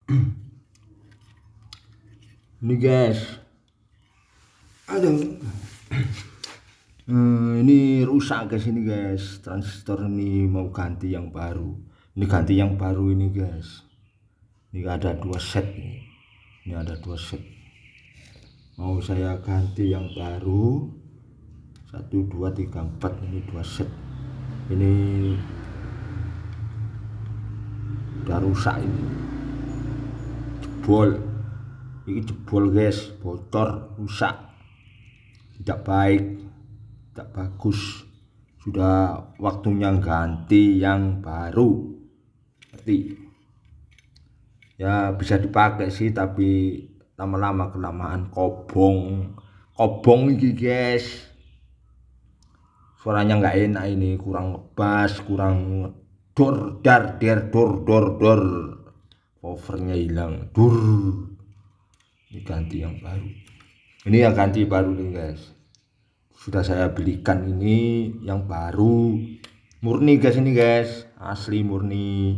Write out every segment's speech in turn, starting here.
Ini guys, aduh, ini rusak guys, ini guys, transistor ini mau ganti yang baru. Ini ganti yang baru ini guys. Ini ada 2 set nih. Ini ada 2 set. Mau saya ganti yang baru. 1, 2, 3, 4, ini 2 set. Ini udah rusak ini. Jebol. Ini jebol guys, bocor, rusak, tidak baik, tidak bagus. Sudah waktunya ganti yang baru. Berarti ya bisa dipakai sih, tapi lama-lama kelamaan kobong ini guys. Suaranya nggak enak ini, kurang ngebas, kurang dor dar der dor dor dor. Covernya hilang, dur. Ini ganti yang baru. Ini yang ganti baru nih guys. Sudah saya belikan ini yang baru. Murni guys, ini guys. Asli murni.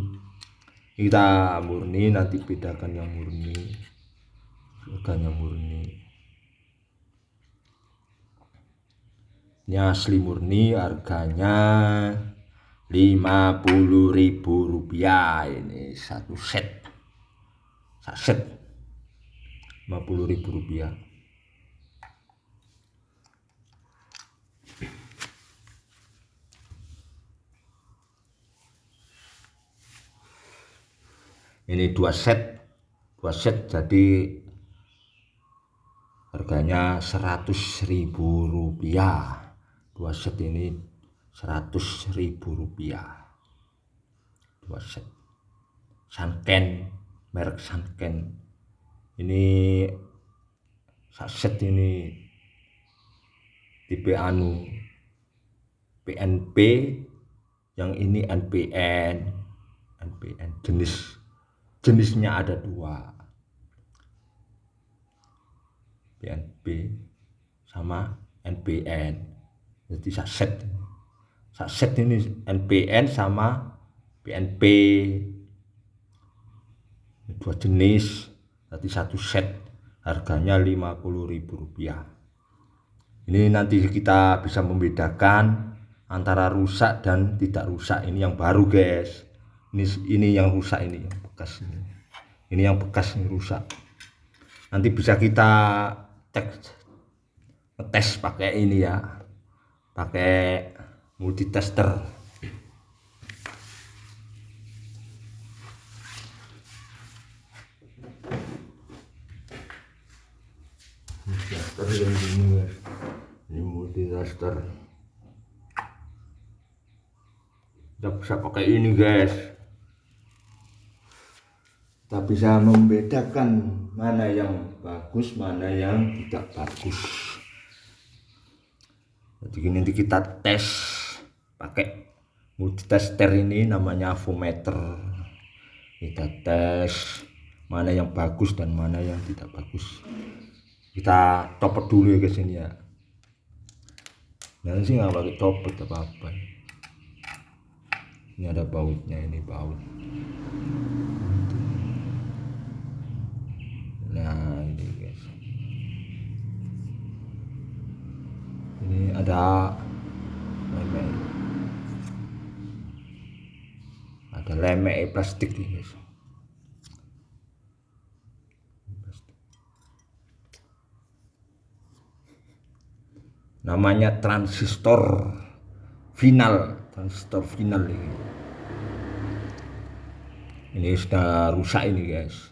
Kita murni, nanti bedakan yang murni. Harganya murni. Ini asli murni, harganya Rp50.000 ini satu set. Saset Rp50.000. Ini 2 set jadi harganya Rp100.000. 2 set ini Rp100.000. 2 set Sanken, merek Sanken. Ini saset ini tipe PNP, yang ini NPN. Jenisnya ada 2, PNP sama NPN. Jadi saset ini NPN sama PNP, 2 jenis. Jadi 1 set harganya Rp50.000. Ini nanti kita bisa membedakan antara rusak dan tidak rusak. Ini yang baru guys. Ini yang rusak, ini yang bekas ini. Ini yang bekas, ini rusak. Nanti bisa kita tes pakai ini ya. Pakai multitester. Ini multitester. Kita bisa pakai ini guys. Kita bisa membedakan mana yang bagus, mana yang tidak bagus. Jadi nanti kita tes pakai multitester ini, namanya avometer. Kita tes mana yang bagus dan mana yang tidak bagus. Kita copot dulu ya guys ini ya. Nanti sih nggak pakai copot apa-apa. Ini ada bautnya, ini baut. Nah ini guys. Ini ada lemek plastik nih guys. Namanya transistor final ini. Ini sudah rusak ini guys.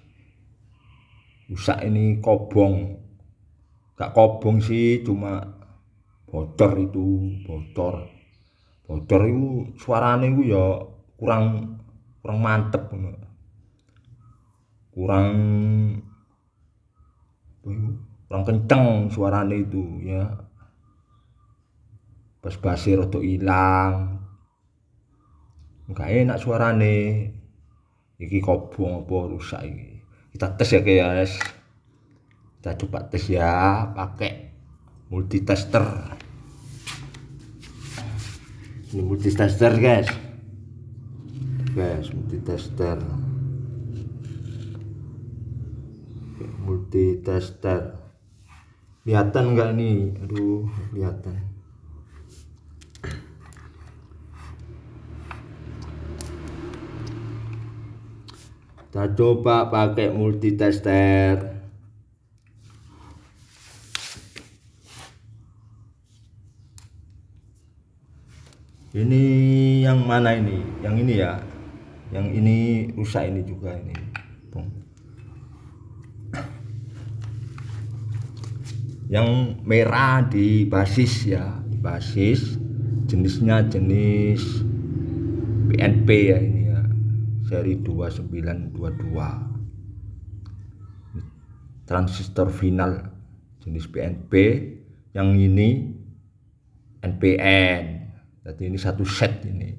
Rusak ini kobong. Gak kobong sih, cuma bocor itu, bocor itu suaranya itu ya kurang mantep, kurang kenceng suaranya itu ya. Bas-basnya rada ilang, nggak enak suarane. Iki kobong apa rusak ini. Kita tes ya guys. Kita coba tes ya pakai multitester. Ini multitester guys, multitester. multitester. Kelihatan nggak nih? Aduh, kelihatan. Kita coba pakai multitester. Ini yang mana ini? Yang ini ya. Yang ini rusak, ini juga ini. Yang merah di basis ya, di basis. Jenisnya jenis PNP ya ini ya. Seri 2922. Transistor final jenis PNP. Yang ini NPN. Jadi ini satu set ini.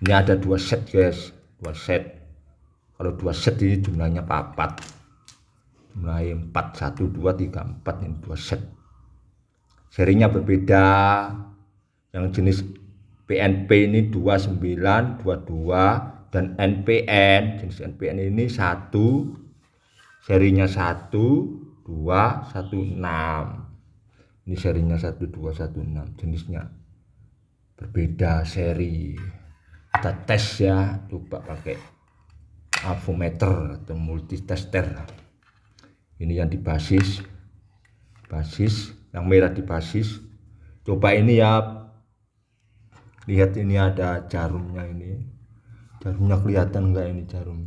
Ini ada 2 set guys, 2 set. Kalau 2 set ini jumlahnya 4. Jumlahnya 4, 1, 2, 3, 4, ini 2 set. Serinya berbeda. Yang jenis PNP ini 2922 dan NPN, jenis NPN ini 1. Serinya 1216. Ini serinya 1216, jenisnya berbeda seri. Kita tes ya, coba pakai avometer atau multitester. Ini yang di basis, yang merah di basis. Coba ini ya, lihat ini ada jarumnya ini. Jarumnya kelihatan enggak ini jarum?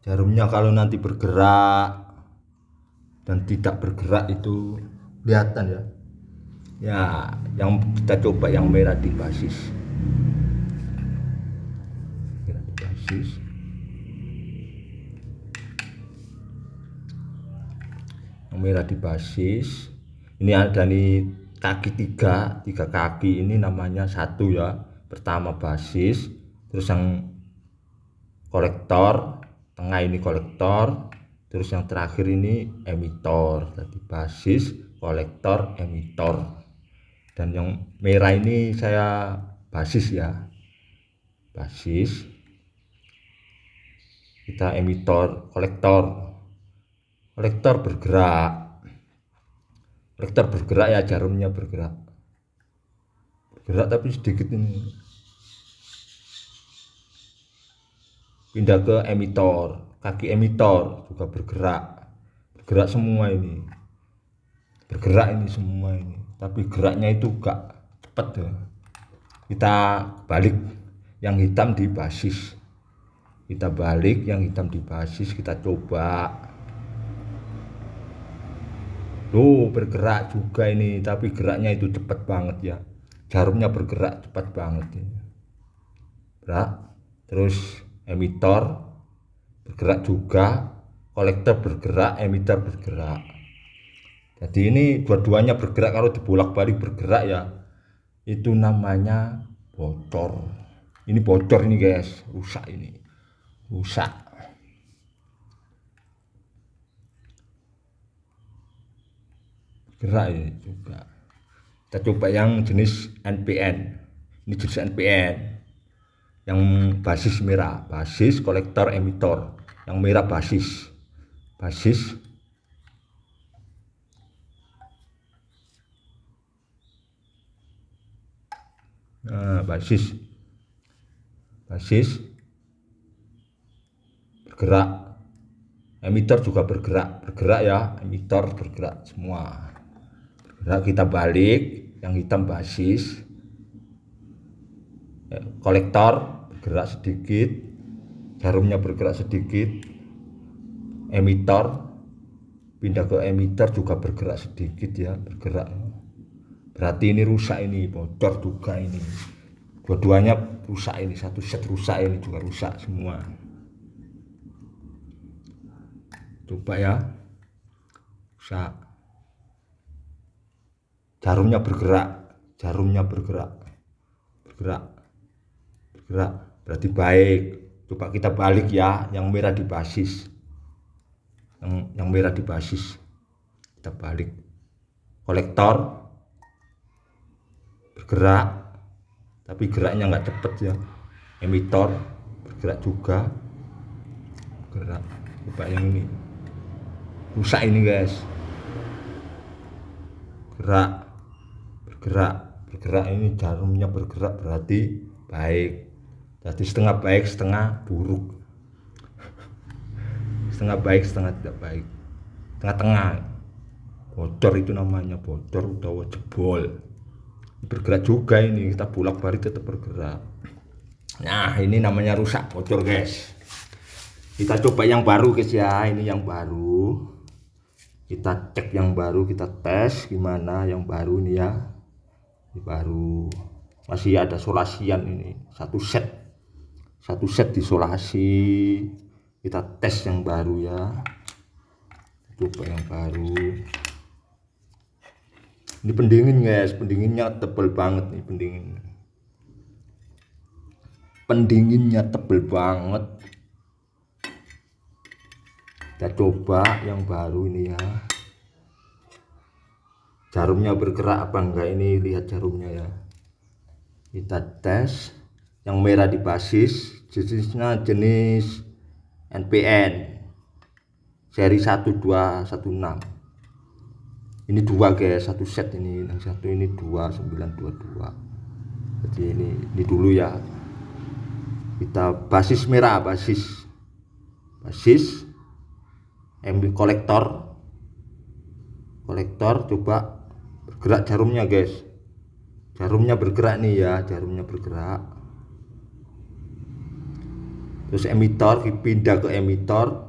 Jarumnya kalau nanti bergerak dan tidak bergerak itu kelihatan ya. Ya, yang kita coba yang merah di basis. Merah di basis. Yang merah di basis. Ini ada nih kaki 3 kaki, ini namanya 1 ya. Pertama basis, terus yang kolektor, tengah ini kolektor, terus yang terakhir ini emitor. Jadi basis, kolektor, emitor. Dan yang merah ini saya basis ya, basis. Kita emitor, kolektor bergerak. Kolektor bergerak ya, jarumnya bergerak tapi sedikit ini. Pindah ke emitor, kaki emitor juga bergerak semua ini. Bergerak ini semua ini, tapi geraknya itu gak cepat ya. Kita balik yang hitam di basis, kita balik yang hitam di basis, kita coba. Loh, bergerak juga ini, tapi geraknya itu cepat banget ya. Jarumnya bergerak cepat banget ini. Terus emitor bergerak juga, kolektor bergerak, emitor bergerak. Jadi ini dua-duanya bergerak. Kalau dibolak-balik bergerak ya, itu namanya bocor. Ini bocor ini guys, rusak ini, rusak. Bergerak ini juga. Kita coba yang jenis NPN. Ini jenis NPN. Yang basis merah, basis, kolektor, emitor. Yang merah basis, basis. Nah, basis bergerak, emitor juga bergerak ya, emitor bergerak semua, bergerak. Kita balik yang hitam basis, kolektor bergerak sedikit, jarumnya bergerak sedikit, emitor pindah ke emitor juga bergerak sedikit ya, bergerak. Berarti ini rusak, ini bocor juga ini. Dua-duanya rusak ini, satu set rusak, ini juga rusak semua. Coba ya. Rusak. Jarumnya bergerak. Berarti baik. Coba kita balik ya, yang merah di basis. Yang merah di basis. Kita balik. Kolektor bergerak, tapi geraknya nggak cepet ya. Emitor bergerak juga, bergerak. Coba yang ini rusak ini guys, bergerak ini jarumnya bergerak berarti baik. Jadi setengah baik setengah buruk, setengah baik setengah tidak baik, tengah-tengah. Bocor itu namanya, bocor utawa jebol. Bergerak juga ini, kita bolak-balik tetap bergerak. Nah ini namanya rusak, bocor guys. Kita coba yang baru guys ya, ini yang baru. Kita cek yang baru, kita tes gimana yang baru nih ya. Ini baru, masih ada solasian ini, satu set disolasi. Kita tes yang baru ya, coba yang baru. Ini pendingin guys, pendinginnya tebel banget nih, pendinginnya tebel banget. Kita coba yang baru ini ya, jarumnya bergerak apa enggak ini, lihat jarumnya ya. Kita tes yang merah di basis, jenisnya jenis NPN seri 1216. Ini dua guys, satu set ini, yang satu ini 2922. Jadi ini dulu ya. Kita basis merah, basis kolektor coba bergerak jarumnya guys. Jarumnya bergerak nih ya, jarumnya bergerak. Terus emitor, pindah ke emitor,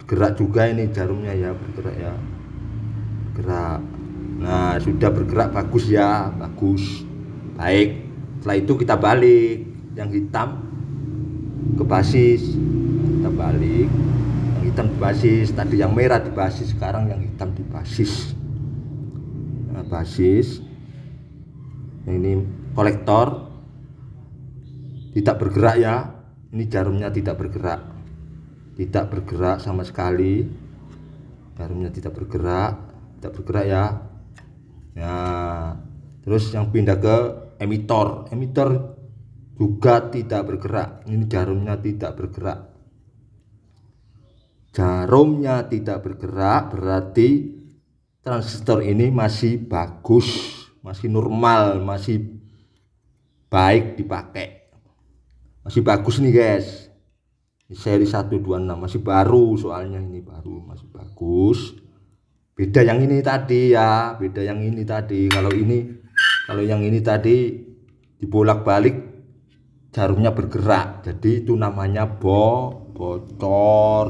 bergerak juga ini jarumnya ya, bergerak ya, bergerak. Nah sudah bergerak, bagus ya, bagus, baik. Setelah itu kita balik yang hitam ke basis, kita balik yang hitam di basis. Tadi yang merah di basis, sekarang yang hitam di basis. Nah basis ini kolektor tidak bergerak ya, ini jarumnya tidak bergerak sama sekali, jarumnya tidak bergerak ya. Nah terus yang pindah ke emitor juga tidak bergerak. Ini jarumnya tidak bergerak, berarti transistor ini masih bagus, masih normal, masih baik dipakai, masih bagus nih guys. Ini seri 126 masih baru, soalnya ini baru, masih bagus. Beda yang ini tadi ya, kalau yang ini tadi dibolak-balik jarumnya bergerak, jadi itu namanya bocor.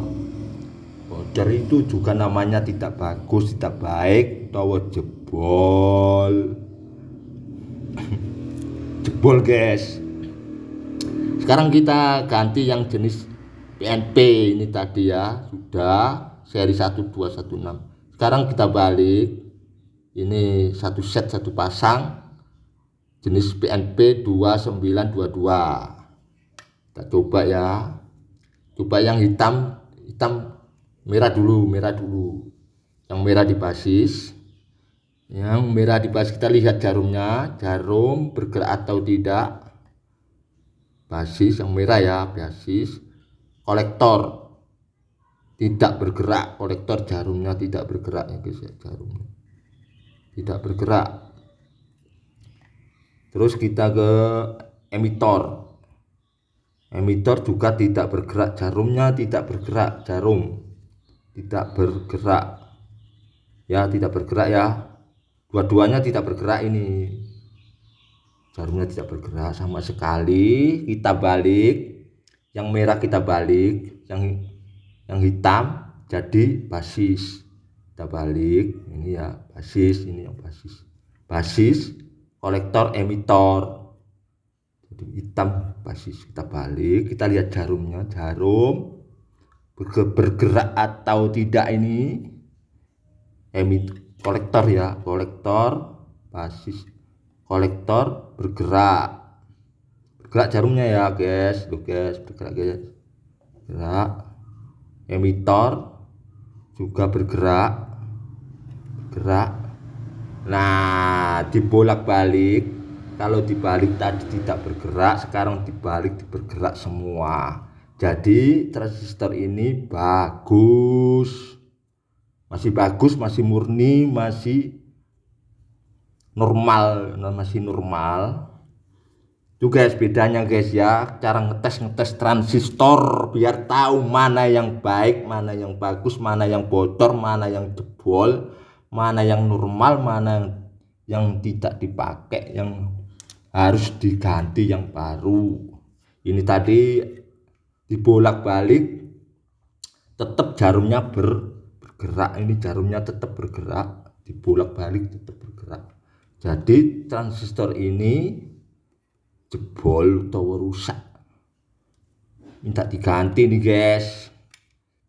Bocor itu juga namanya tidak bagus, tidak baik, atau jebol guys. Sekarang kita ganti yang jenis PNP ini tadi ya, sudah seri 1216. Sekarang kita balik, ini satu set satu pasang jenis PNP 2922. Kita coba ya, coba yang hitam merah dulu, yang merah di basis. Yang merah di basis kita lihat jarumnya, jarum bergerak atau tidak. Basis yang merah ya, basis. Kolektor tidak bergerak, kolektor jarumnya tidak bergerak ya guys ya, jarumnya tidak bergerak. Terus kita ke emitor juga tidak bergerak, jarumnya tidak bergerak, jarum tidak bergerak ya, dua-duanya tidak bergerak ini, jarumnya tidak bergerak sama sekali. Kita balik, yang merah kita balik, yang hitam jadi basis. Kita balik ini ya, basis, ini yang basis kolektor emitor, jadi hitam basis. Kita balik, kita lihat jarumnya, jarum bergerak atau tidak ini, kolektor ya, kolektor basis, kolektor bergerak jarumnya ya guys, bergerak guys, bergerak. Emitor juga bergerak. Nah dibolak-balik, kalau dibalik tadi tidak bergerak, sekarang dibalik bergerak semua. Jadi transistor ini bagus, masih murni, masih normal. Itu guys bedanya guys ya, cara ngetes transistor biar tahu mana yang baik, mana yang bagus, mana yang bocor, mana yang jebol, mana yang normal, mana yang tidak dipakai, yang harus diganti yang baru. Ini tadi dibolak-balik, tetap jarumnya bergerak. Ini jarumnya tetap bergerak, dibolak-balik tetap bergerak. Jadi transistor ini jebol atau rusak, minta diganti nih guys,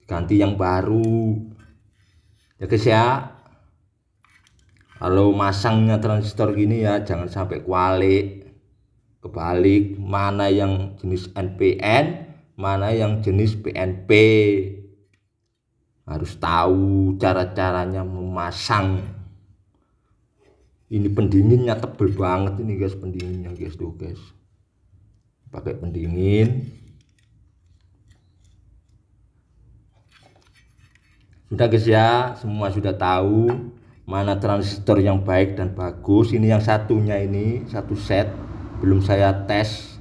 diganti yang baru ya guys ya. Kalau masangnya transistor gini ya jangan sampai kebalik, mana yang jenis NPN, mana yang jenis PNP. Harus tahu cara-caranya memasang. Ini pendinginnya tebel banget ini guys, pendinginnya guys, tuh guys, pakai pendingin. Sudah guys ya, semua sudah tahu mana transistor yang baik dan bagus. Ini yang satunya, ini satu set belum saya tes,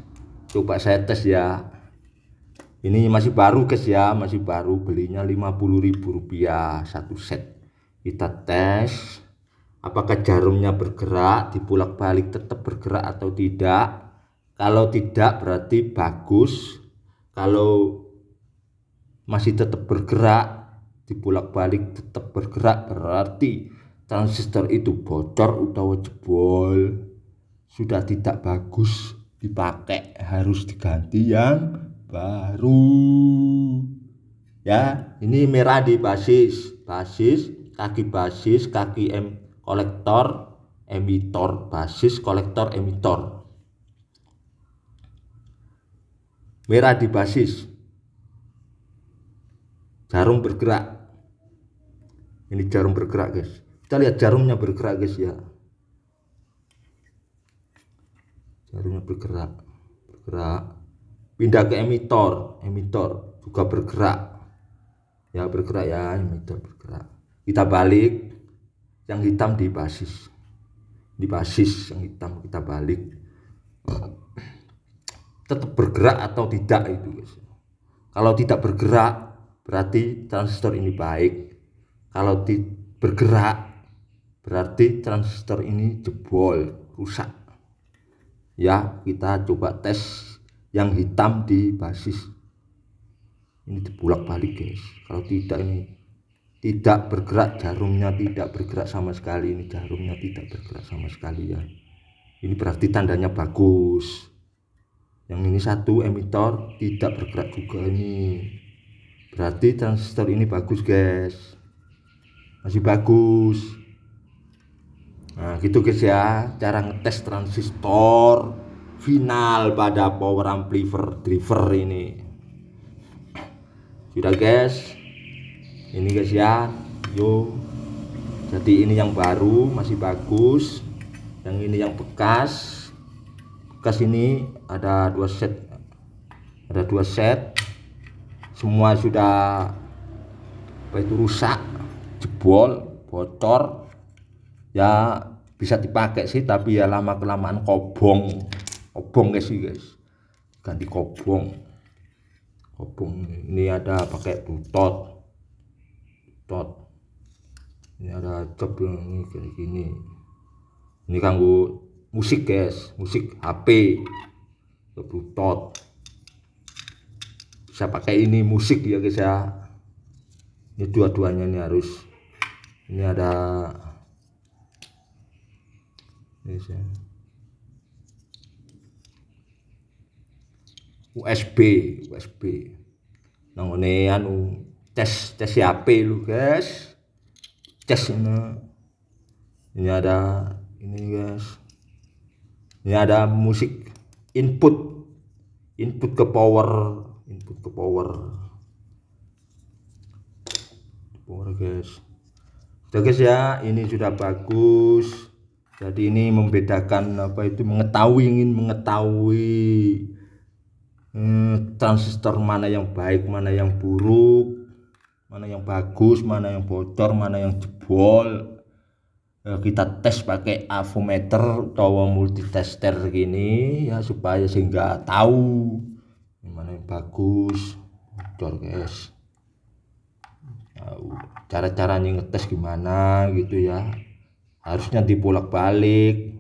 coba saya tes ya. Ini masih baru guys ya, masih baru, belinya Rp50.000 satu set. Kita tes apakah jarumnya bergerak, dibolak-balik tetap bergerak atau tidak. Kalau tidak berarti bagus. Kalau masih tetap bergerak, dibolak-balik tetap bergerak, berarti transistor itu bocor atau jebol, sudah tidak bagus dipakai, harus diganti yang baru ya. Ini merah di basis, kaki basis, kaki kolektor, emitor, basis, kolektor, emitor. Merah di basis, jarum bergerak. Ini jarum bergerak guys, kita lihat jarumnya bergerak guys ya, jarumnya bergerak. Pindah ke emitor juga bergerak ya, emitor bergerak. Kita balik, yang hitam di basis, yang hitam kita balik, tetap bergerak atau tidak itu guys. Kalau tidak bergerak berarti transistor ini baik, kalau bergerak berarti transistor ini jebol, rusak ya. Kita coba tes yang hitam di basis, ini dibolak-balik guys. Kalau tidak, ini tidak bergerak, jarumnya tidak bergerak sama sekali. Ini jarumnya tidak bergerak sama sekali ya, ini berarti tandanya bagus. Yang ini satu emitor tidak bergerak juga, ini berarti transistor ini bagus guys, masih bagus. Nah gitu guys ya, cara ngetes transistor final pada power amplifier driver ini. Sudah guys, ini guys ya, yo. Jadi ini yang baru masih bagus, yang ini yang bekas ini ada dua set, semua sudah rusak, jebol, bocor ya. Bisa dipakai sih, tapi ya lama kelamaan kobong guys, ganti kobong. Ini ada pakai butot, ini ada job yang kayak gini. Ini kanggo musik guys, musik HP, butot. Bisa pakai ini musik ya guys ya. Ini dua-duanya ini harus, ini ada USB. Nah ini anu tes HP lu guys, tes ini ada ini guys, ini ada musik input ke power guys. Sudah guys ya, ini sudah bagus. Jadi ini membedakan apa itu, ingin mengetahui transistor mana yang baik, mana yang buruk, mana yang bagus, mana yang bocor, mana yang jebol. Kita tes pakai avometer atau multitester gini ya, supaya sehingga tahu mana yang bagus, bocor guys. Tahu cara-caranya ngetes gimana gitu ya, harusnya dibolak-balik.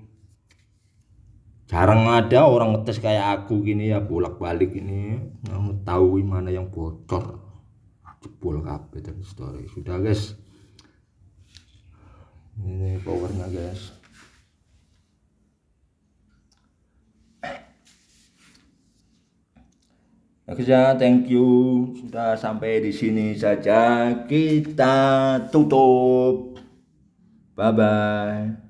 Jarang ada orang ngetes kayak aku gini ya, bolak-balik ini nggak mengetahui mana yang bocor, jebol kabeh transistor. Sudah guys, ini powernya guys. Oke ya, thank you. Sudah sampai di sini saja, kita tutup. Bye bye.